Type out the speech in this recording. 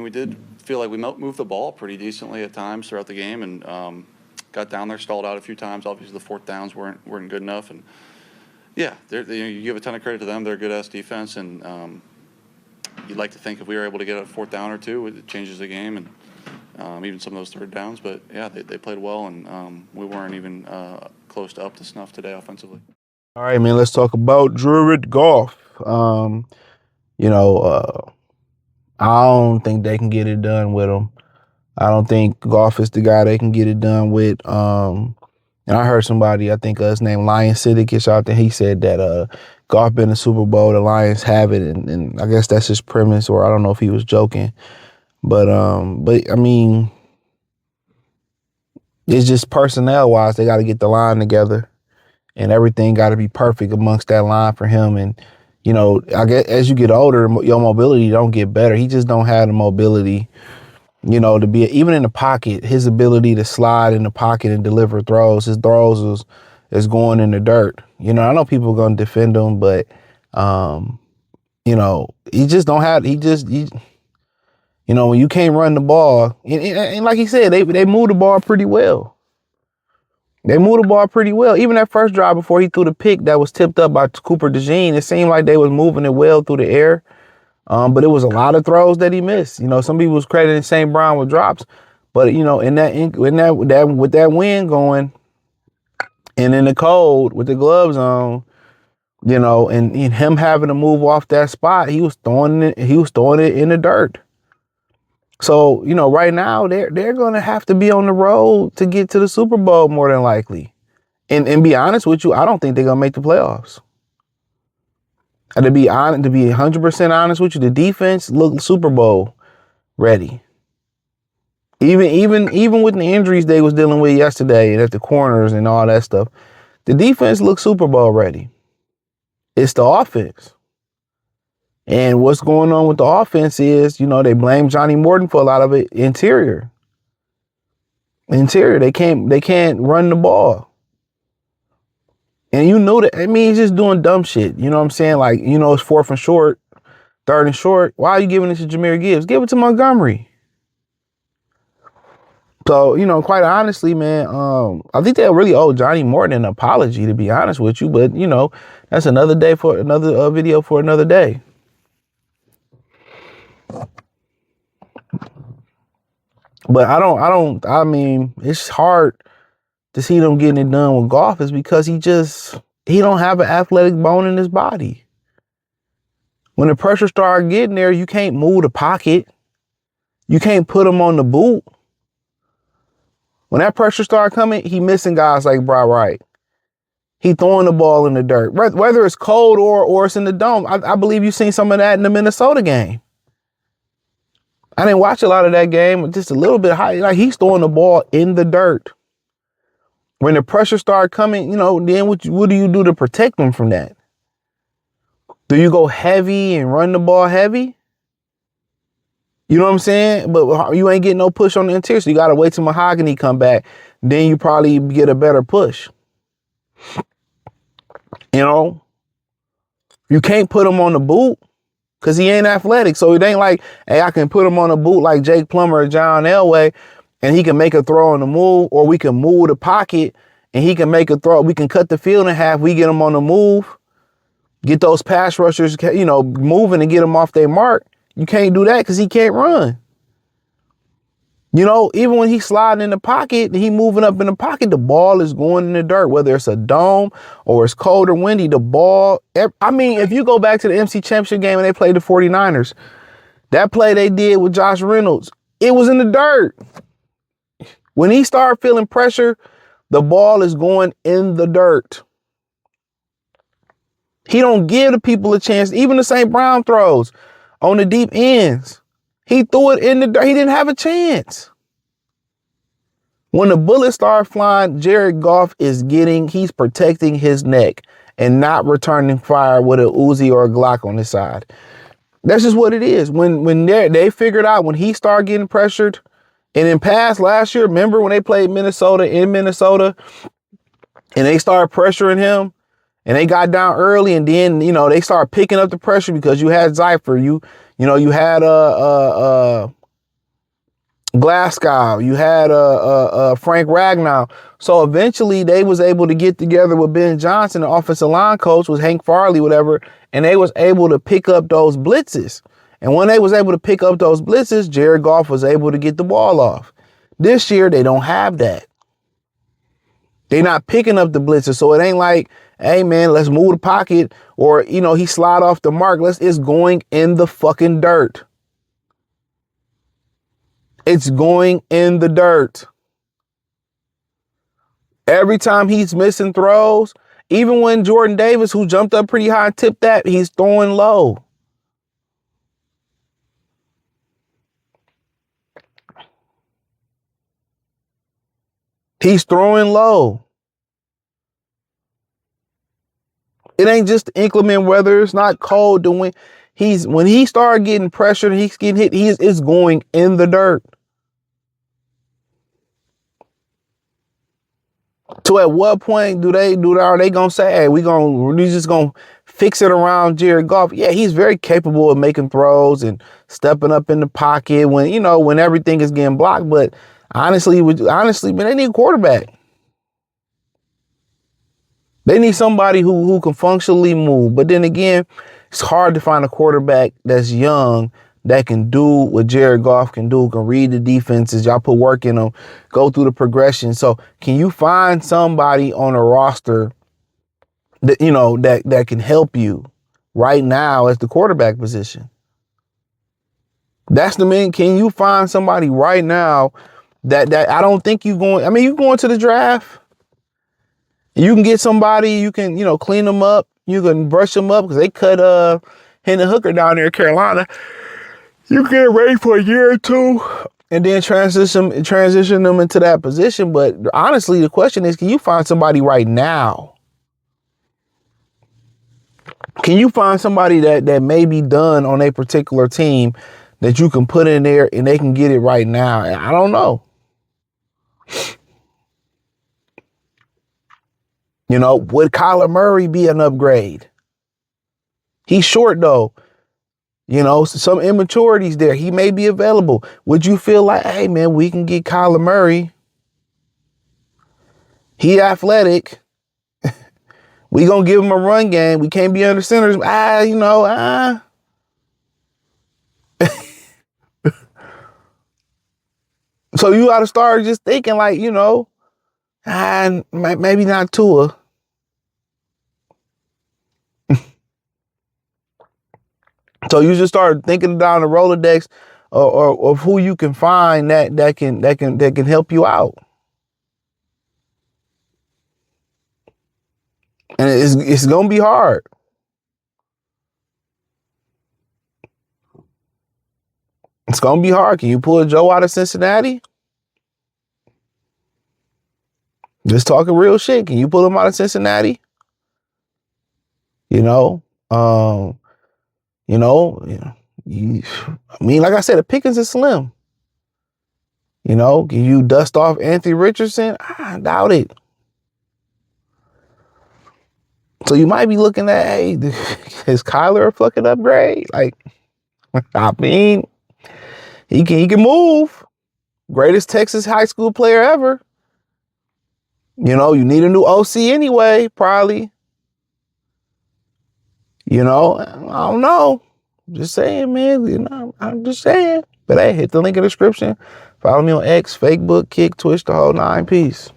we did feel like we moved the ball pretty decently at times throughout the game, and got down there, stalled out a few times. Obviously, the fourth downs weren't good enough, and yeah, you give a ton of credit to them. They're a good-ass defense, and you'd like to think if we were able to get a fourth down or two, it changes the game, and even some of those third downs. But yeah, they played well, and we weren't even close to up to snuff today offensively. All right, man, let's talk about Druid Goff. You know, I don't think they can get it done with him. I don't think Goff is the guy they can get it done with. And I heard somebody, I think his name Lion Siddick out there, he said that Goff been in the Super Bowl, the Lions have it, and I guess that's his premise, or I don't know if he was joking. But I mean, it's just personnel wise, they got to get the line together, and everything got to be perfect amongst that line for him. And you know, I guess as you get older, your mobility don't get better. He just don't have the mobility, you know, to be even in the pocket. His ability to slide in the pocket and deliver throws, his throws is going in the dirt. You know, I know people are going to defend him, but you know, he just don't have. You know, when you can't run the ball, and like he said, they move the ball pretty well. They moved the ball pretty well. Even that first drive before he threw the pick that was tipped up by Cooper DeJean, it seemed like they was moving it well through the air. But it was a lot of throws that he missed. You know, some people was crediting St. Brown with drops, but you know, with that wind going, and in the cold with the gloves on, you know, and him having to move off that spot, he was throwing it in the dirt. So, you know, right now they're gonna have to be on the road to get to the Super Bowl more than likely. And be honest with you, I don't think they're gonna make the playoffs. And to be 100% honest with you, the defense looked Super Bowl ready. Even with the injuries they was dealing with yesterday and at the corners and all that stuff, the defense looked Super Bowl ready. It's the offense. And what's going on with the offense is, you know, they blame Johnny Morton for a lot of it. Interior. They can't run the ball. And you know that, I mean, he's just doing dumb shit. You know what I'm saying? Like, you know, it's third and short. Why are you giving it to Jahmyr Gibbs? Give it to Montgomery. So, you know, quite honestly, man, I think they really owe Johnny Morton an apology, to be honest with you. But, you know, that's another day for another video for another day. But I mean, it's hard to see them getting it done with Goff is because he don't have an athletic bone in his body. When the pressure starts getting there, you can't move the pocket. You can't put him on the boot. When that pressure starts coming, he missing guys like Bry Wright. He throwing the ball in the dirt. Whether it's cold or it's in the dome. I believe you seen some of that in the Minnesota game. I didn't watch a lot of that game, just a little bit high. Like he's throwing the ball in the dirt. When the pressure started coming, you know, then what do you do to protect them from that? Do you go heavy and run the ball heavy? You know what I'm saying? But you ain't getting no push on the interior, so you got to wait till Mahogany come back. Then you probably get a better push. You know? You can't put him on the boot. Because he ain't athletic. So it ain't like, hey, I can put him on a boot like Jake Plummer or John Elway, and he can make a throw on the move, or we can move the pocket and he can make a throw. We can cut the field in half. We get him on the move, get those pass rushers, you know, moving and get them off their mark. You can't do that because he can't run. You know, even when he's sliding in the pocket, he moving up in the pocket, the ball is going in the dirt, whether it's a dome or it's cold or windy, the ball. I mean, if you go back to the MC Championship game and they played the 49ers, that play they did with Josh Reynolds, it was in the dirt. When he started feeling pressure, the ball is going in the dirt. He don't give the people a chance. Even the St. Brown throws on the deep ends. He threw it in the dirt. He didn't have a chance. When the bullets start flying, Jared Goff he's protecting his neck and not returning fire with a Uzi or a Glock on his side. That's just what it is. When they figured out when he started getting pressured, and in past last year, remember when they played Minnesota in Minnesota and they started pressuring him and they got down early, and then, you know, they started picking up the pressure because you had Zypher, you know, you had Glasgow. You had Frank Ragnow. So eventually they was able to get together with Ben Johnson, the offensive line coach, was Hank Farley, whatever, and they was able to pick up those blitzes. And when they was able to pick up those blitzes, Jared Goff was able to get the ball off. This year they don't have that. They're not picking up the blitzes, so it ain't like, hey man, let's move the pocket, or he slide off the mark. It's going in the fucking dirt. It's going in the dirt. Every time he's missing throws, even when Jordan Davis, who jumped up pretty high and tipped that, he's throwing low. He's throwing low. It ain't just inclement weather. It's not cold to win. When he started getting pressured and he's getting hit, it's going in the dirt. So at what point are they gonna say, hey, we're just gonna fix it around Jared Goff? Yeah, he's very capable of making throws and stepping up in the pocket when everything is getting blocked. But honestly, man, they need a quarterback. They need somebody who can functionally move. But then again, it's hard to find a quarterback that's young that can do what Jared Goff can do, can read the defenses. Y'all put work in them, go through the progression. So can you find somebody on a roster that, that can help you right now at the quarterback position? That's the main. Can you find somebody right now that I don't think you going to the draft? You can get somebody, you can, clean them up. You can brush them up because they cut Hendon Hooker down there in Carolina. You get ready for a year or two and then transition them into that position. But honestly, the question is, can you find somebody right now? Can you find somebody that may be done on a particular team that you can put in there and they can get it right now? I don't know. Would Kyler Murray be an upgrade? He's short though. Some immaturities there. He may be available. Would you feel like, hey man, we can get Kyler Murray? He athletic. We gonna give him a run game. We can't be under centers. So you gotta start just thinking like, maybe not Tua. So you just start thinking down the Rolodex or of who you can find that can help you out. And it's gonna be hard. It's gonna be hard. Can you pull a Joe out of Cincinnati? Just talking real shit. Can you pull him out of Cincinnati? Like I said, the pickings is slim. Can you dust off Anthony Richardson? I doubt it. So you might be looking at, hey, is Kyler a fucking upgrade? Like, he can move. Greatest Texas high school player ever. You need a new OC anyway, probably. I don't know. Just saying, man. I'm just saying. But hey, hit the link in the description. Follow me on X, Facebook, Kick, Twitch, the whole 9. Peace.